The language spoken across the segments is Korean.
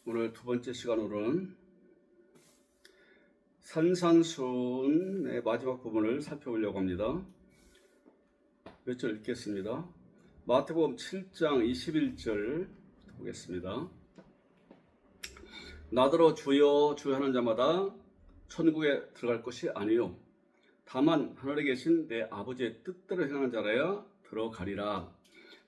오늘 두 번째 시간으로는 산상수훈의 마지막 부분을 살펴보려고 합니다. 몇 절 읽겠습니다. 마태복음 7장 21절 보겠습니다. 나더러 주여 주여 하는 자마다 천국에 들어갈 것이 아니요 다만 하늘에 계신 내 아버지의 뜻대로 행하는 자라야 들어가리라.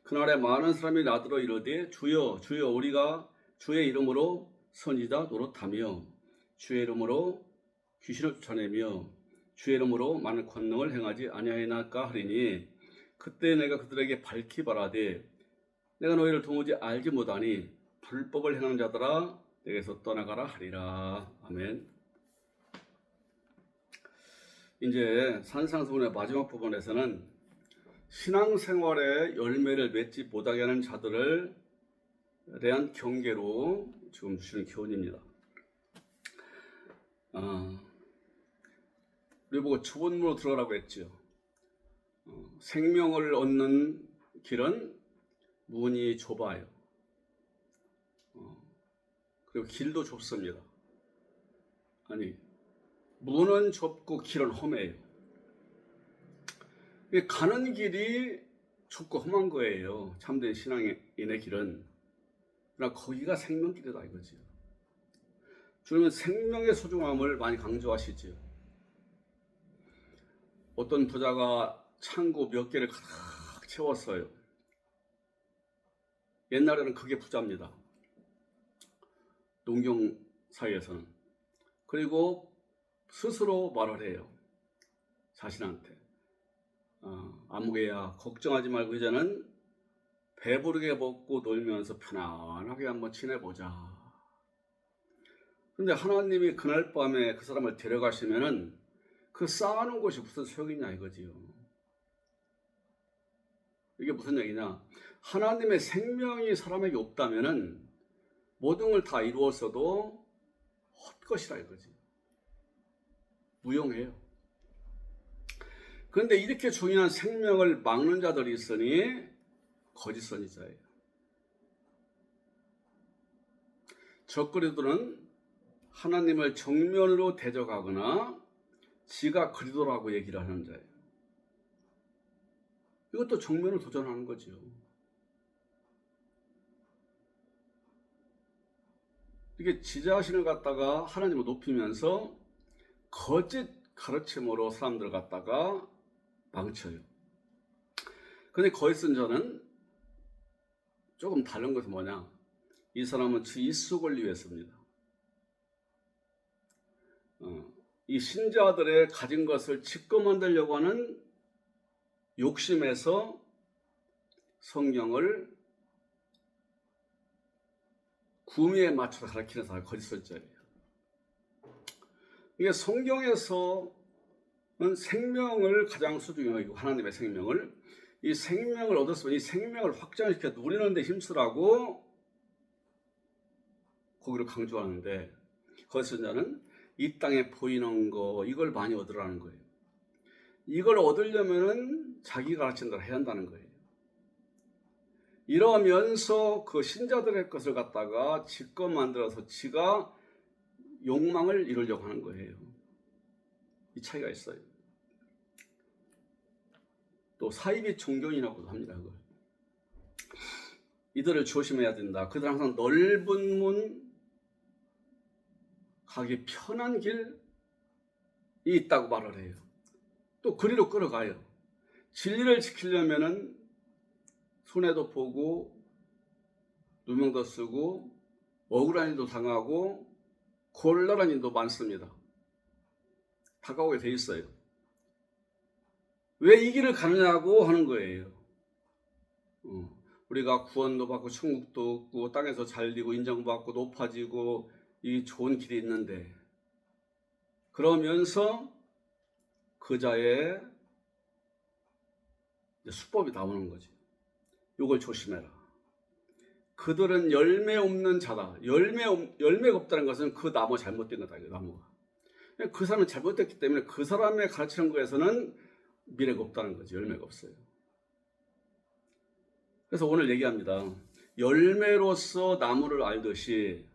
그날에 많은 사람이 나더러 이르되 주여 주여 우리가 주의 이름으로 선지자 노릇하며 주의 이름으로 귀신을 쫓아내며 주의 이름으로 많은 권능을 행하지 아니하였나까 하리니 그때 내가 그들에게 밝히 말하되 내가 너희를 도무지 알지 못하니 불법을 행하는 자들아 내게서 떠나가라 하리라. 아멘. 이제 산상수훈의 마지막 부분에서는 신앙생활의 열매를 맺지 못하게 하는 자들을 대한 경계로 지금 주시는 교훈입니다. 우리 보고 주본문으로 들어가라고 했죠. 생명을 얻는 길은 문이 좁아요. 그리고 길도 좁습니다. 아니, 문은 좁고 길은 험해요. 가는 길이 좁고 험한 거예요. 참된 신앙인의 길은. 그러나 거기가 생명길이다 이거죠. 주님은 생명의 소중함을 많이 강조하시죠. 어떤 부자가 창고 몇 개를 가득 채웠어요. 옛날에는 그게 부자입니다. 농경 사이에서는. 그리고 스스로 말을 해요. 자신한테. 아무개야 걱정하지 말고 이제는 배부르게 먹고 놀면서 편안하게 한번 지내보자. 그런데 하나님이 그날 밤에 그 사람을 데려가시면은 그 쌓아놓은 것이 무슨 소용이냐 이거지요. 이게 무슨 얘기냐? 하나님의 생명이 사람에게 없다면은 모든 걸 다 이루었어도 헛것이라 이거지. 무용해요. 그런데 이렇게 중요한 생명을 막는 자들이 있으니 거짓 선지자예요. 적그리스도는 하나님을 정면으로 대적하거나 지가 그리스도라고 얘기를 하는 자예요. 이것도 정면으로 도전하는 거죠. 이게 지 자신을 갖다가 하나님을 높이면서 거짓 가르침으로 사람들을 갖다가 망쳐요. 근데 거짓 선자는 조금 다른 것은 뭐냐? 이 사람은 지 입수 권리 위해서입니다. 이 신자들의 가진 것을 지껏 만들려고 하는 욕심에서 성경을 구미에 맞춰서 가르치는 사람이 거짓 선자예요. 이게 성경에서는 생명을 가장 소중히 여기고 하나님의 생명을 이 생명을 얻었으면 이 생명을 확장시켜 누리는 데 힘쓰라고 거기를 강조하는데 거짓 선자는 이 땅에 보이는 거 이걸 많이 얻으라는 거예요. 이걸 얻으려면은 자기가 가르친 대로 해야 한다는 거예요. 이러면서 그 신자들의 것을 갖다가 지껏 만들어서 지가 욕망을 이루려고 하는 거예요. 이 차이가 있어요. 또 사이비 종교인이라고도 합니다. 그걸. 이들을 조심해야 된다. 그들 항상 넓은 문, 가기 편한 길이 있다고 말을 해요. 또 그리로 끌어가요. 진리를 지키려면은 손해도 보고 누명도 쓰고 억울한 일도 당하고 곤란한 일도 많습니다. 다가오게 돼 있어요. 왜 이 길을 가느냐고 하는 거예요. 우리가 구원도 받고 천국도 얻고 땅에서 잘되고 인정받고 높아지고 이 좋은 길이 있는데 그러면서 그자의 수법이 나오는 거지. 이걸 조심해라. 그들은 열매 없는 자다. 열매가 없다는 것은 그 나무가 잘못된 거다. 그 나무가. 그 사람이 잘못됐기 때문에 그 사람의 가르치는 거에서는 미래가 없다는 거지. 열매가 없어요. 그래서 오늘 얘기합니다. 열매로서 나무를 알듯이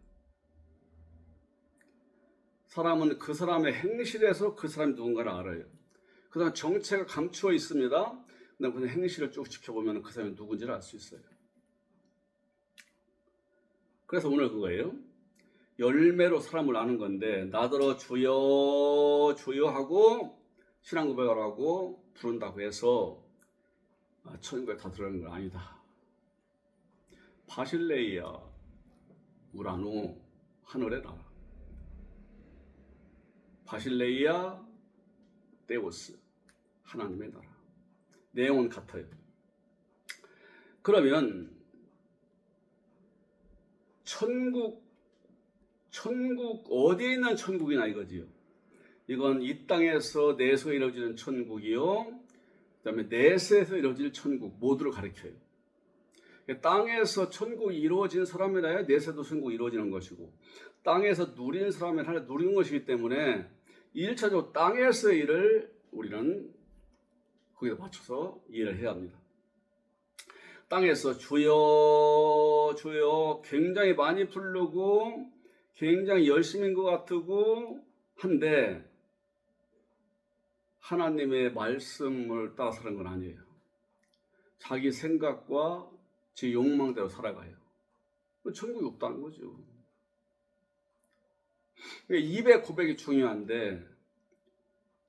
사람은 그 사람의 행실에서 그 사람이 누군가를 알아요. 그 사람 정체가 감추어 있습니다. 근데 그 행실을 쭉 지켜보면 그 사람이 누군지를 알 수 있어요. 그래서 오늘 그거예요. 열매로 사람을 아는 건데 나더러 주여 주여 하고 신앙 고백을 하고 부른다고 해서 천국에 다 들어가는 건 아니다. 바실레이아 우라노 하늘의 나라, 바실레이아 데오스 하나님의 나라. 내용은 같아요. 그러면 천국 어디에 있는 천국이나 이거지요. 이건 이 땅에서 내에서 이루어지는 천국이요, 그 다음에 내세에서 이루어질 천국 모두를 가리켜요. 땅에서 천국이 이루어진 사람이라야 내세도 천국이 이루어지는 것이고, 땅에서 누리는 사람이라야 누리는 것이기 때문에 1차적으로 땅에서의 일을 우리는 거기에 맞춰서 이해를 해야 합니다. 땅에서 주여 주여 굉장히 많이 부르고 굉장히 열심인 것 같고 한데 하나님의 말씀을 따라서 하는 건 아니에요. 자기 생각과 제 욕망대로 살아가요. 천국이 없다는 거죠. 입의 고백이 중요한데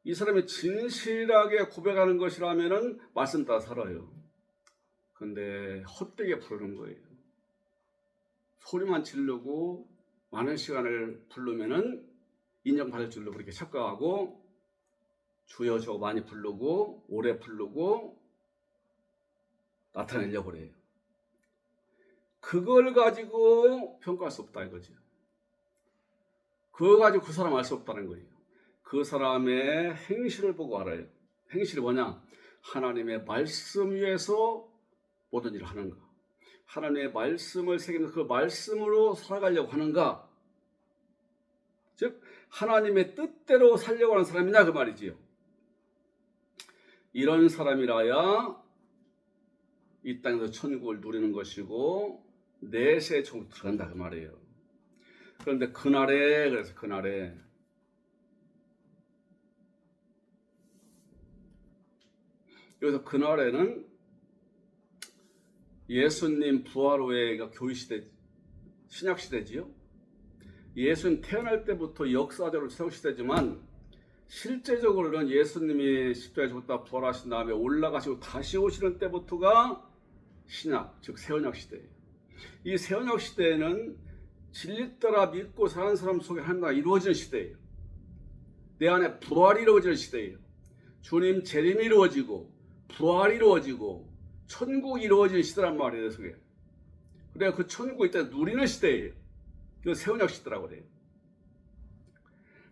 이 사람이 진실하게 고백하는 것이라면 말씀 따라 살아요. 근데 헛되게 부르는 거예요. 소리만 지르고 많은 시간을 부르면은 인정받을 줄로 그렇게 착각하고 주여 주여 많이 부르고 오래 부르고 나타내려고 그래요. 그걸 가지고 평가할 수 없다 이거죠. 그거 가지고 그 사람 알 수 없다는 거예요. 그 사람의 행실을 보고 알아요. 행실이 뭐냐? 하나님의 말씀 위에서 모든 일을 하는가? 하나님의 말씀을 새기면서 그 말씀으로 살아가려고 하는가? 즉 하나님의 뜻대로 살려고 하는 사람이냐 그 말이지요. 이런 사람이라야 이 땅에서 천국을 누리는 것이고 내세에 천국 들어간다 그 말이에요. 그런데 그날에 여기서 그날에는 예수님 부활 후에가 교회시대, 신약시대지요. 예수님 태어날 때부터 역사적으로 신약시대지만 실제적으로는 예수님이 십자가에 죽었다 부활하신 다음에 올라가시고 다시 오시는 때부터가 신약, 즉 새언약시대예요. 이 새언약시대에는 진리 따라 믿고 사는 사람 속에 하나가 이루어지는 시대예요. 내 안에 부활이 이루어지는 시대예요. 주님 재림이 이루어지고 부활이 이루어지고 천국이 이루어지는 시대란 말이에요. 속에. 그래야 그 천국이 일단 누리는 시대예요. 그 새언약 시대라고 그래요.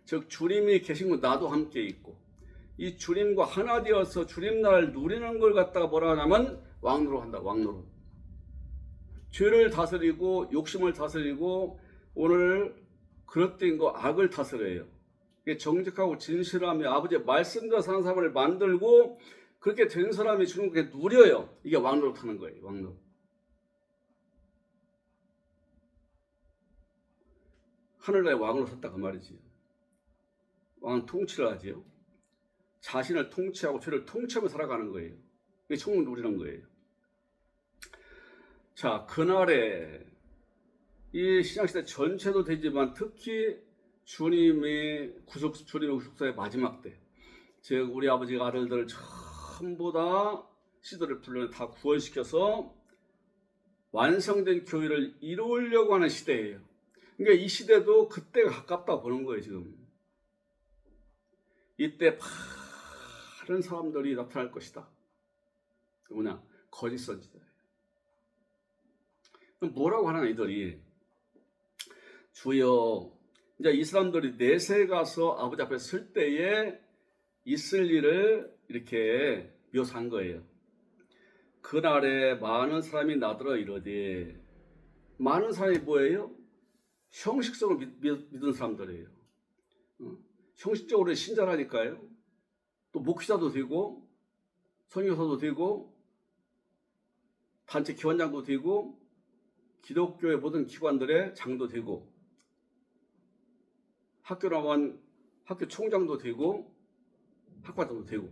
즉 주님이 계신 곳 나도 함께 있고 이 주님과 하나 되어서 주님 나라를 누리는 걸 갖다가 뭐라 하냐면 왕노로 한다. 왕노로. 죄를 다스리고 욕심을 다스리고 오늘 그릇된 거 악을 다스려요. 정직하고 진실하며 아버지의 말씀대로 사는 사람을 만들고 그렇게 된 사람이 주님께 누려요. 이게 왕노릇 하는 거예요. 왕노릇. 하늘나라의 왕으로 섰다 그 말이지. 왕은 통치를 하지요. 자신을 통치하고 죄를 통치하며 살아가는 거예요. 이게 천국 누리는 거예요. 자, 그날에 이 신약시대 전체도 되지만 특히 주님의 구속사의 마지막 때, 즉 우리 아버지가 아들들을 전부 다 시대를 불러내 다 구원시켜서 완성된 교회를 이루려고 하는 시대예요. 그러니까 이 시대도 그때가 가깝다 보는 거예요. 지금 이때 많은 사람들이 나타날 것이다. 뭐냐? 거짓 선지자예요. 뭐라고 하나 이들이 주여, 이제 이 사람들이 내세에 가서 아버지 앞에 설 때에 있을 일을 이렇게 묘사한 거예요. 그날에 많은 사람이 나더러 이러되, 많은 사람이 뭐예요? 형식적으로 믿은 사람들이에요. 형식적으로 신자라니까요. 또 목회자도 되고 선교사도 되고 단체 기관장도 되고 기독교의 모든 기관들의 장도 되고 학교 나면 학교 총장도 되고 학과장도 되고.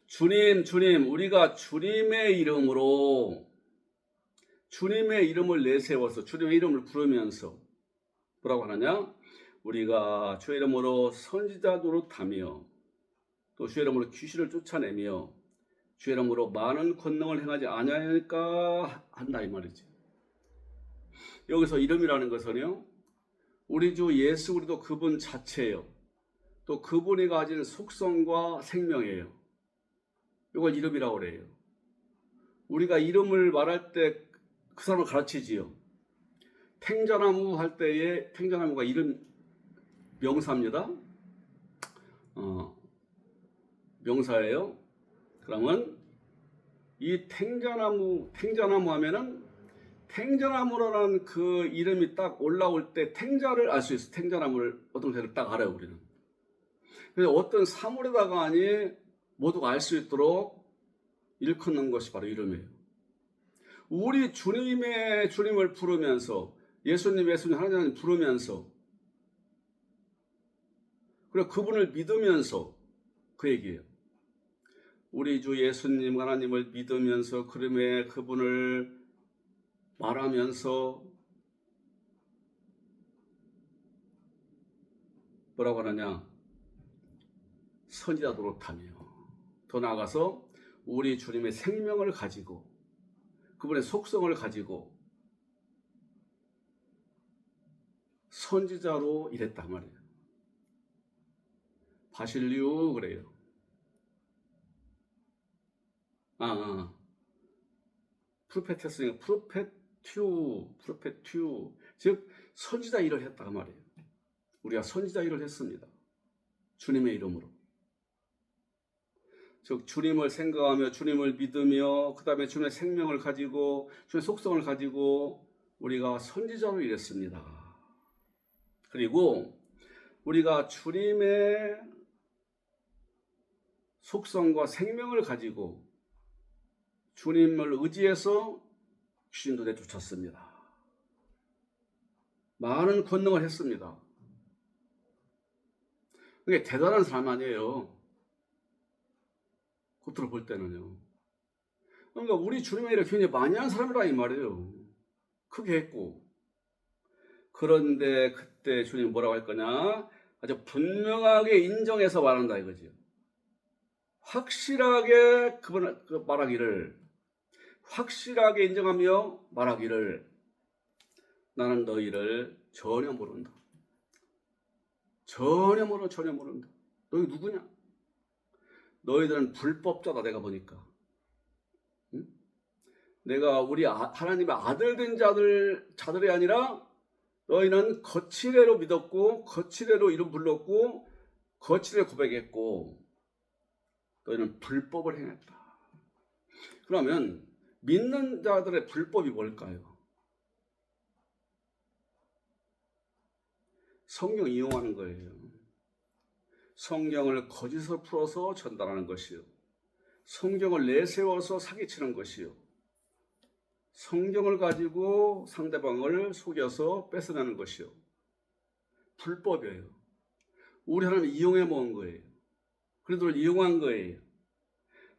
주님, 우리가 주님의 이름으로 주님의 이름을 내세워서 주님의 이름을 부르면서 뭐라고 하느냐? 우리가 주의 이름으로 선지자 노릇하며 또 주의 이름으로 귀신을 쫓아내며 주의 이름으로 많은 권능을 행하지 아니하니까 한다 이 말이지. 여기서 이름이라는 것은요, 우리 주 예수 그리스도 그분 자체예요. 또 그분이 가진 속성과 생명이에요. 이걸 이름이라고 그래요. 우리가 이름을 말할 때 그 사람을 가르치지요. 탱자나무 할 때에 탱자나무가 이름 명사입니다. 명사예요. 그러면 이 탱자나무 하면은 탱자나무라는 그 이름이 딱 올라올 때 탱자를 알 수 있어. 탱자나무를 어떤 것을 딱 알아요, 우리는. 그래서 어떤 사물에다가 아니 모두가 알 수 있도록 일컫는 것이 바로 이름이에요. 우리 주님을 부르면서 예수님 하나님 부르면서 그리고 그분을 믿으면서 그 얘기예요. 우리 주 예수님 하나님을 믿으면서 그름에 그분을 말하면서 뭐라고 하느냐? 선지자 노릇하며 더 나아가서 우리 주님의 생명을 가지고 그분의 속성을 가지고 선지자로 일했단 말이에요. 바실리우 그래요. 프로페테스니까 프로페튜 즉 선지자 일을 했단 말이에요. 우리가 선지자 일을 했습니다. 주님의 이름으로. 즉 주님을 생각하며 주님을 믿으며 그 다음에 주님의 생명을 가지고 주님의 속성을 가지고 우리가 선지자로 일했습니다. 그리고 우리가 주님의 속성과 생명을 가지고 주님을 의지해서 귀신도 내쫓았습니다. 많은 권능을 했습니다. 그게 대단한 사람 아니에요. 겉으로 볼 때는요. 그러니까 우리 주님의 일을 굉장히 많이 한 사람이라 이 말이에요. 크게 했고. 그런데 그때 주님이 뭐라고 할 거냐? 아주 분명하게 인정해서 말한다 이거죠. 확실하게 그분을 말하기를, 확실하게 인정하며 말하기를, 나는 너희를 전혀 모른다. 전혀 모른다. 너희 누구냐? 너희들은 불법자다. 내가 보니까. 응? 내가 우리 하나님의 아들 된 자들이 아니라 너희는 거칠애로 믿었고 거칠애로 이름 불렀고 거칠애 고백했고 너희는 불법을 행했다. 그러면 믿는 자들의 불법이 뭘까요? 성경 이용하는 거예요. 성경을 거짓으로 풀어서 전달하는 것이요. 성경을 내세워서 사기치는 것이요. 성경을 가지고 상대방을 속여서 뺏어내는 것이요. 불법이에요. 우리 하나님 이용해 먹은 거예요. 그들을 이용한 거예요.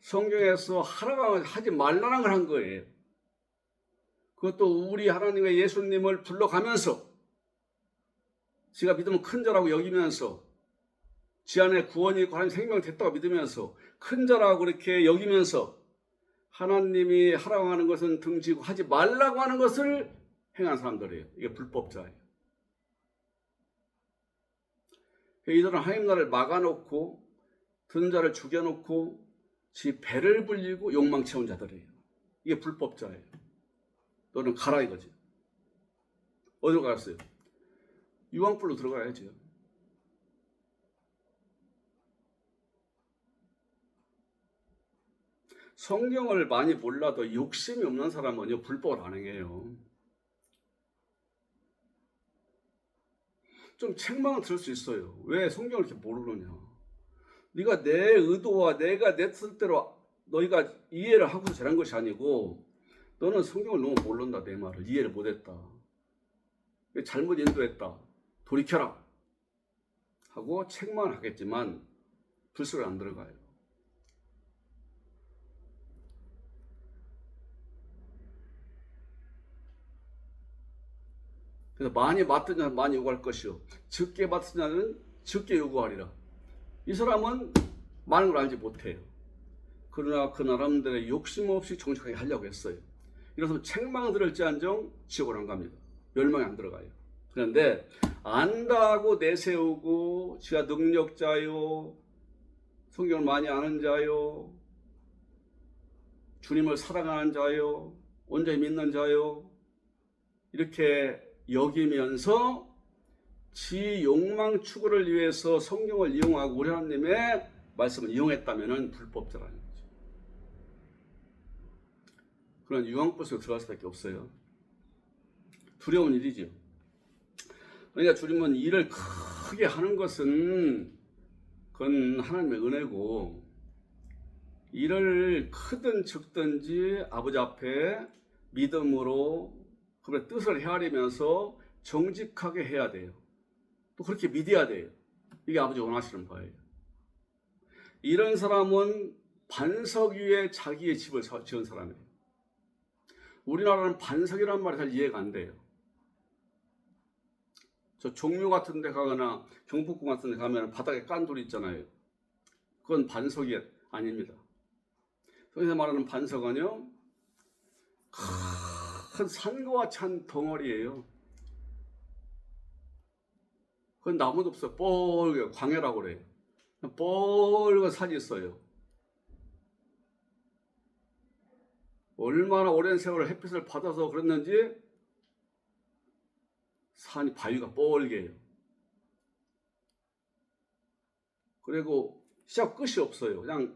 성경에서 하라고 하지 말라는 걸 한 거예요. 그것도 우리 하나님의 예수님을 불러가면서 지가 믿으면 큰 자라고 여기면서 지 안에 구원이 있고 하나님 생명이 됐다고 믿으면서 큰 자라고 그렇게 여기면서 하나님이 하라고 하는 것은 등지고 하지 말라고 하는 것을 행한 사람들이에요. 이게 불법자예요. 이들은 하나님 나라를 막아놓고 듣는 자를 죽여놓고 지 배를 불리고 욕망 채운 자들이에요. 이게 불법자예요. 너는 가라 이거지. 어디로 갔어요? 유황불로 들어가야죠. 성경을 많이 몰라도 욕심이 없는 사람은요 불법을 안 행해요. 좀 책망은 들을 수 있어요. 왜 성경을 이렇게 모르느냐? 네가 내 의도와 내가 내 뜻대로 너희가 이해를 하고서 잘한 것이 아니고 너는 성경을 너무 모른다 내 말을 이해를 못했다. 잘못 인도했다. 돌이켜라. 하고 책만 하겠지만 불소리 안 들어가요. 그래서 많이 맡은 자는 많이 요구할 것이요 적게 맡은 자는 적게 요구하리라. 이 사람은 많은 걸 알지 못해요. 그러나 그 나름대로 욕심 없이 정직하게 하려고 했어요. 이래서 책망 들을지언정 지옥을 안 갑니다. 멸망이 안 들어가요. 그런데 안다고 내세우고 지가 능력자요, 성경을 많이 아는 자요, 주님을 사랑하는 자요, 온전히 믿는 자요, 이렇게 여기면서 지 욕망 추구를 위해서 성경을 이용하고 우리 하나님의 말씀을 이용했다면 불법자라는 거죠. 그런 유황불 속에 들어갈 수밖에 없어요. 두려운 일이죠. 그러니까 주님은 일을 크게 하는 것은 그건 하나님의 은혜고, 일을 크든 적든지 아버지 앞에 믿음으로 그의 뜻을 헤아리면서 정직하게 해야 돼요. 또 그렇게 믿어야 돼요. 이게 아버지 원하시는 바예요. 이런 사람은 반석 위에 자기의 집을 지은 사람이에요. 우리나라는 반석이라는 말이 잘 이해가 안 돼요. 저 종묘 같은 데 가거나 경복궁 같은 데 가면 바닥에 깐 돌이 있잖아요. 그건 반석이 아닙니다. 여기서 말하는 반석은요, 큰 산과 찬 덩어리예요. 그건 나무도 없어요. 뻘게 광야라고 그래요. 뻘건 산이 있어요. 얼마나 오랜 세월 햇빛을 받아서 그랬는지 산이 바위가 뻘개요. 그리고 시작 끝이 없어요. 그냥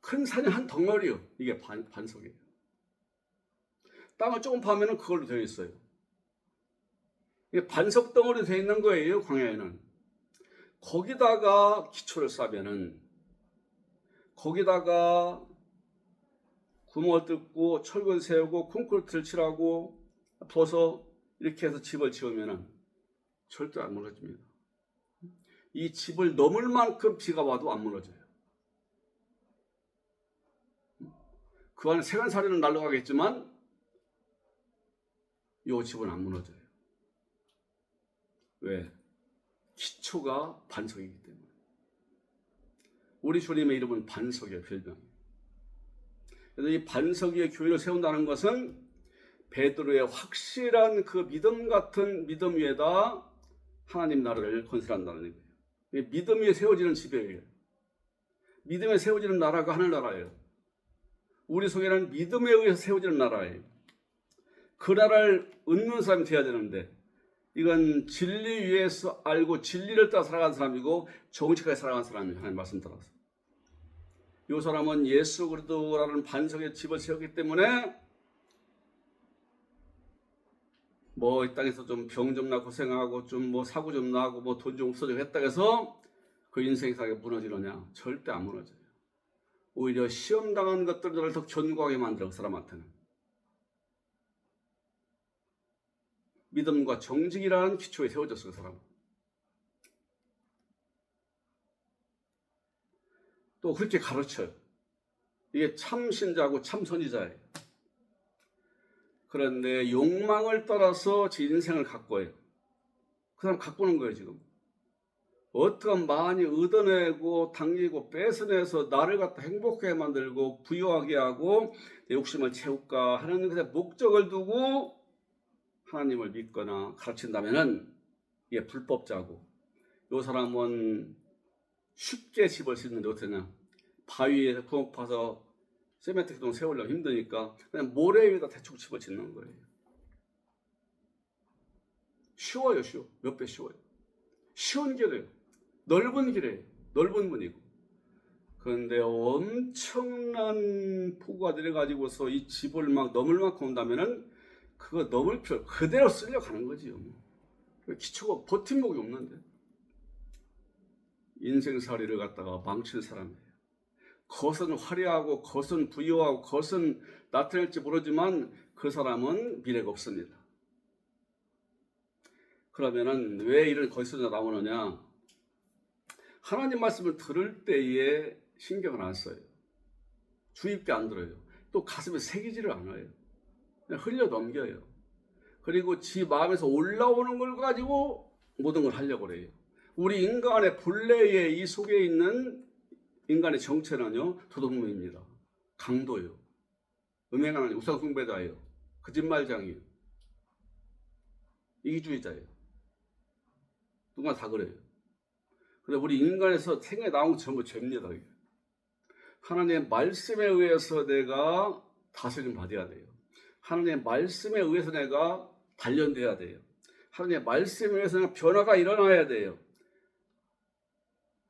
큰 산이 한 덩어리요. 이게 반석이에요. 땅을 조금 파면은 그걸로 되어 있어요. 이게 반석 덩어리 되어 있는 거예요. 광야에는. 거기다가 기초를 싸면은, 거기다가 구멍을 뚫고 철근 세우고 콘크리트를 칠하고 부어서 이렇게 해서 집을 지으면은 절대 안 무너집니다. 이 집을 넘을 만큼 비가 와도 안 무너져요. 그 안에 세간살이는 날아가겠지만 이 집은 안 무너져요. 왜? 기초가 반석이기 때문에. 우리 주님의 이름은 반석이에요. 별명이. 그래서 이 반석 위에 교회를 세운다는 것은 베드로의 확실한 그 믿음 같은 믿음 위에다 하나님 나라를 건설한다는 거예요. 믿음 위에 세워지는 집이에요. 믿음에 세워지는 나라가 하늘나라예요. 우리 속에는 믿음에 의해서 세워지는 나라예요. 그 나라를 얻는 사람이 돼야 되는데, 이건 진리 위에서 알고 진리를 따라 살아가는 사람이고 정직하게 살아가는 사람이에요. 하나님 말씀 따라서. 이 사람은 예수 그리스도라는 반석의 집을 세웠기 때문에 뭐 이 땅에서 좀 병 좀 나고 고생하고 좀 뭐 사고 좀 나고 뭐 돈 좀 없어지고 했다 해서 그 인생이 무너지느냐? 절대 안 무너져요. 오히려 시험 당한 것들을 더 견고하게 만들어 그 사람한테는. 믿음과 정직이라는 기초에 세워졌어요. 그 사람은. 또 그렇게 가르쳐요. 이게 참 신자고 참 선지자예요. 그런데 욕망을 따라서 제 인생을 가꿔요. 그 사람 가꾸는 거예요. 지금 어떻게 많이 얻어내고 당기고 뺏어내서 나를 갖다 행복하게 만들고 부유하게 하고 내 욕심을 채울까 하는 것에 목적을 두고 하나님을 믿거나 가르친다면은 이게 불법자고, 이 사람은 쉽게 집을 짓는데 어떠냐? 바위에 구멍 파서 세멘트 기둥 세우려면 힘드니까 그냥 모래 위에다 대충 집을 짓는 거예요. 쉬워요. 쉬워. 몇 배 쉬워요. 쉬운 길이에요. 넓은 길이에요. 넓은 문이고. 그런데 엄청난 폭우가 내려가지고서 이 집을 막 넘을 만큼 온다면은 그거 넘을 필요 그대로 쓸려 가는 거지요. 기초가 버팀목이 없는데. 인생살이를 갖다가 망칠 사람이에요. 겉은 화려하고 겉은 부유하고 겉은 나타낼지 모르지만 그 사람은 미래가 없습니다. 그러면은 왜 이런 거짓선지자 나오느냐? 하나님 말씀을 들을 때에 신경을 안 써요. 주의 깊게 안 들어요. 또 가슴에 새기지를 않아요. 그냥 흘려 넘겨요. 그리고 지 마음에서 올라오는 걸 가지고 모든 걸 하려고 그래요. 우리 인간의 본래의 이 속에 있는 인간의 정체는요, 도둑놈입니다. 강도요. 음행하는 우상숭배자예요. 거짓말장이에요. 이기주의자예요. 누가 다 그래요. 근데 우리 인간에서 생에 나온 건 전부 죄입니다. 하나님의 말씀에 의해서 내가 다스림 받아야 돼요. 하나님의 말씀에 의해서 내가 단련돼야 돼요. 하나님의 말씀에 의해서 내가 변화가 일어나야 돼요.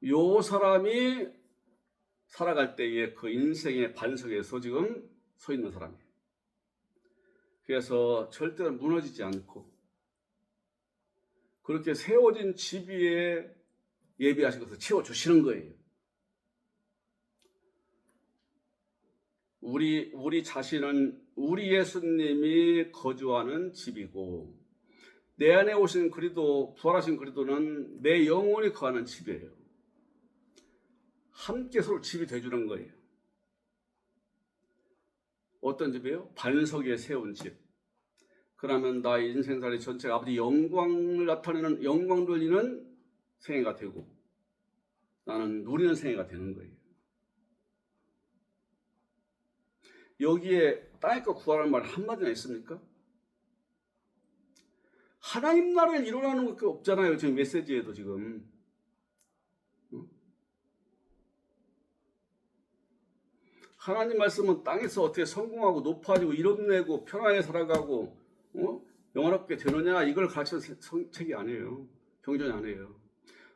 요 사람이 살아갈 때에 그 인생의 반석에서 지금 서 있는 사람이에요. 그래서 절대로 무너지지 않고 그렇게 세워진 집 위에 예비하신 것을 채워주시는 거예요. 우리 자신은 우리 예수님이 거주하는 집이고 내 안에 오신 그리스도, 부활하신 그리스도는 내 영혼이 거하는 집이에요. 함께 서로 집이 돼주는 거예요. 어떤 집이에요? 반석 위에 세운 집. 그러면 나의 인생살이 전체가 아버지 영광을 나타내는, 영광 돌리는 생애가 되고 나는 누리는 생애가 되는 거예요. 여기에 땅의 것 구하라는 말 한마디나 있습니까? 하나님 나라를 이루라는 것밖에 없잖아요. 지금 메시지에도 지금. 하나님 말씀은 땅에서 어떻게 성공하고 높아지고 이뤄내고 편하게 살아가고 영화롭게 되느냐 이걸 가르치는 책이 아니에요. 경전이 아니에요.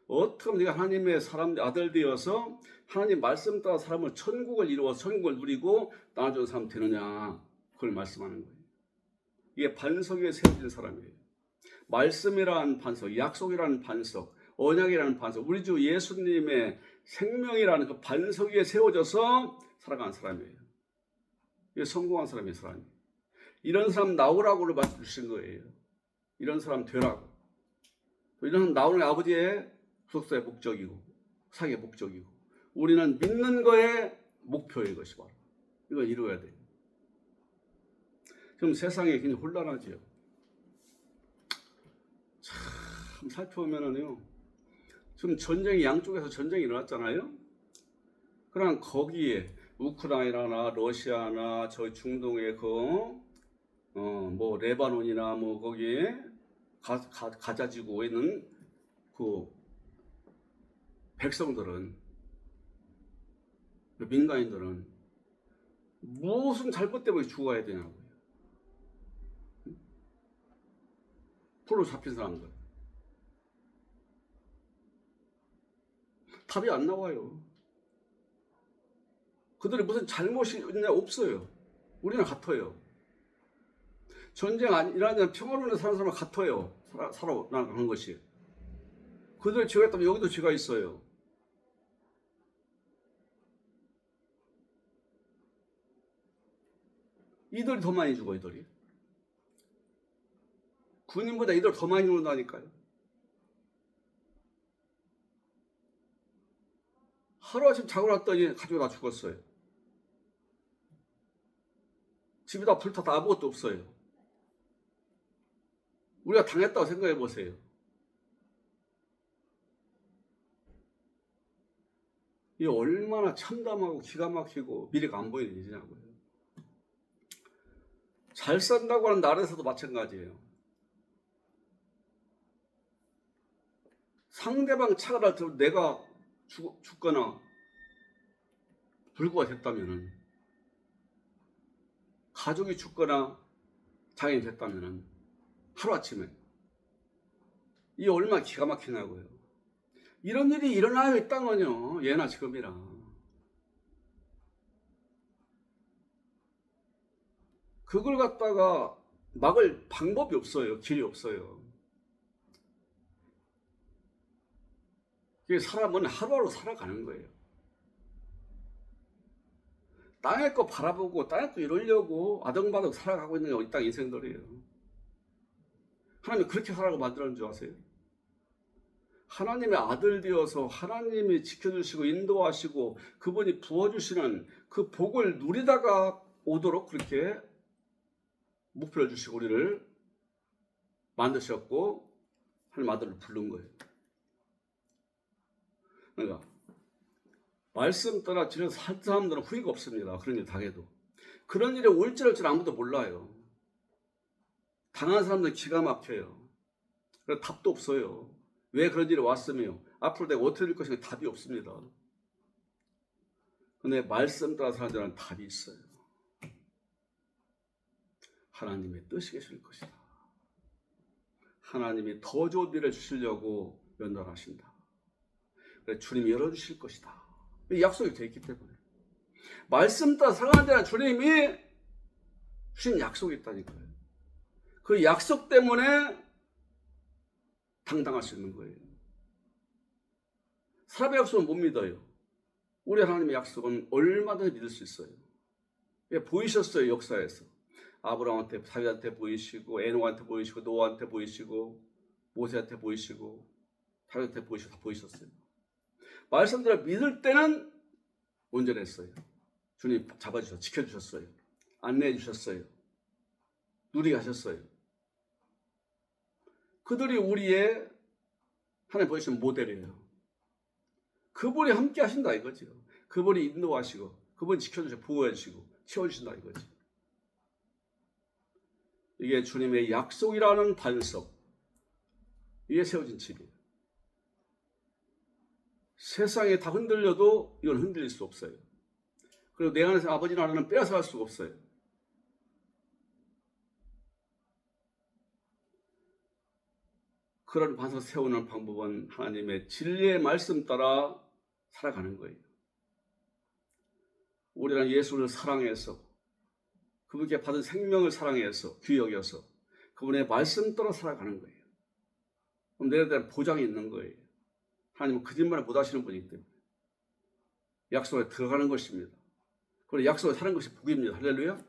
어떻게 하면 네가 하나님의 사람 아들 되어서 하나님 말씀 따라 사람을 천국을 이루어 천국을 누리고 나눠주는 사람 되느냐 그걸 말씀하는 거예요. 이게 반석 위에 세워진 사람이에요. 말씀이라는 반석, 약속이라는 반석, 언약이라는 반석, 우리 주 예수님의 생명이라는 그 반석 위에 세워져서 살아가는 사람이에요. 이게 성공한 사람의 사람이에요. 이런 사람 나오라고를 맞춰주신 거예요. 이런 사람 되라고. 이런 사람 나오는 게 아버지의 구속사의 목적이고 사기의 목적이고 우리는 믿는 거에 목표인 것이 바로 이걸 이루어야 돼요. 지금 세상이 굉장히 혼란하지요. 참 살펴보면은요. 지금 전쟁이 양쪽에서 전쟁이 일어났잖아요. 그럼 거기에 우크라이나나 러시아나 저 중동의 뭐 레바논이나 뭐 거기에 가자 지구에 있는 그 백성들은 민간인들은 무슨 잘못 때문에 죽어야 되냐고요. 풀로 잡힌 사람들 답이 안 나와요. 그들이 무슨 잘못이 있냐 없어요. 우리는 같아요. 전쟁 일어나는 평화로운 사는 사람은 같아요. 살아나가는 것이. 그들의 죄가 있다면 여기도 죄가 있어요. 이들이 더 많이 죽어 이들이. 군인보다 이들 더 많이 죽는다니까요. 하루아침 자고 났더니 가족이 다 죽었어요. 집이 다 불타다 아무것도 없어요. 우리가 당했다고 생각해 보세요. 이게 얼마나 참담하고 기가 막히고 미래가 안 보이는 일이냐고요. 잘 산다고 하는 나라에서도 마찬가지예요. 상대방 차가 들어 내가 죽거나 불구가 됐다면은 가족이 죽거나 장애인이 됐다면은 하루아침에 이게 얼마나 기가 막히냐고요. 이런 일이 일어나요 이 땅은요. 예나 지금이라. 그걸 갖다가 막을 방법이 없어요. 길이 없어요. 사람은 하루하루 살아가는 거예요. 땅의 거 바라보고 땅의 거 이루려고 아등바등 살아가고 있는 게 이 땅 인생들이에요. 하나님 그렇게 살아가고 만들었는 줄 아세요? 하나님의 아들 되어서 하나님이 지켜주시고 인도하시고 그분이 부어주시는 그 복을 누리다가 오도록 그렇게 목표를 주시고 우리를 만드셨고 하나님 아들을 부른 거예요. 그러니까 말씀 따라 지는 사람들은 후회가 없습니다. 그런 일 당해도. 그런 일이 올지 올지 아무도 몰라요. 당한 사람들은 기가 막혀요. 그래서 답도 없어요. 왜 그런 일이 왔으며 앞으로 내가 어떻게 될 것인가 답이 없습니다. 근데 말씀 따라 사는 자는 답이 있어요. 하나님의 뜻이 계실 것이다. 하나님이 더 좋은 일을 주시려고 연단하신다. 그래서 주님이 열어주실 것이다. 약속이 되어 있기 때문에. 말씀 따라 살아가는 자는 주님이 주신 약속이 있다니까요. 그 약속 때문에 당당할 수 있는 거예요. 사람의 약속은 못 믿어요. 우리 하나님의 약속은 얼마든지 믿을 수 있어요. 보이셨어요, 역사에서. 아브라함한테, 다윗한테 보이시고, 에노한테 보이시고, 노아한테 보이시고, 모세한테 보이시고, 다윗한테 보이시고, 다 보이셨어요. 말씀대로 믿을 때는 온전했어요. 주님 잡아주셔서 지켜주셨어요. 안내해 주셨어요. 누리게 하셨어요. 그들이 우리의 하나님 보여주신 모델이에요. 그분이 함께 하신다 이거죠. 그분이 인도하시고 그분이 지켜주시고 보호해주시고 채워주신다 이거죠. 이게 주님의 약속이라는 반석 위에 세워진 집이에요. 세상에 다 흔들려도 이건 흔들릴 수 없어요. 그리고 내 안에서 아버지 나라는 빼앗아갈 수가 없어요. 그런 반석 세우는 방법은 하나님의 진리의 말씀 따라 살아가는 거예요. 우리는 예수를 사랑해서 그분께 받은 생명을 사랑해서 귀히 여겨서 그분의 말씀 따라 살아가는 거예요. 그럼 내에 대한 보장이 있는 거예요. 하나님은 거짓말을 못 하시는 분이기 때문에 약속에 들어가는 것입니다. 그리고 약속에 사는 것이 복입니다. 할렐루야.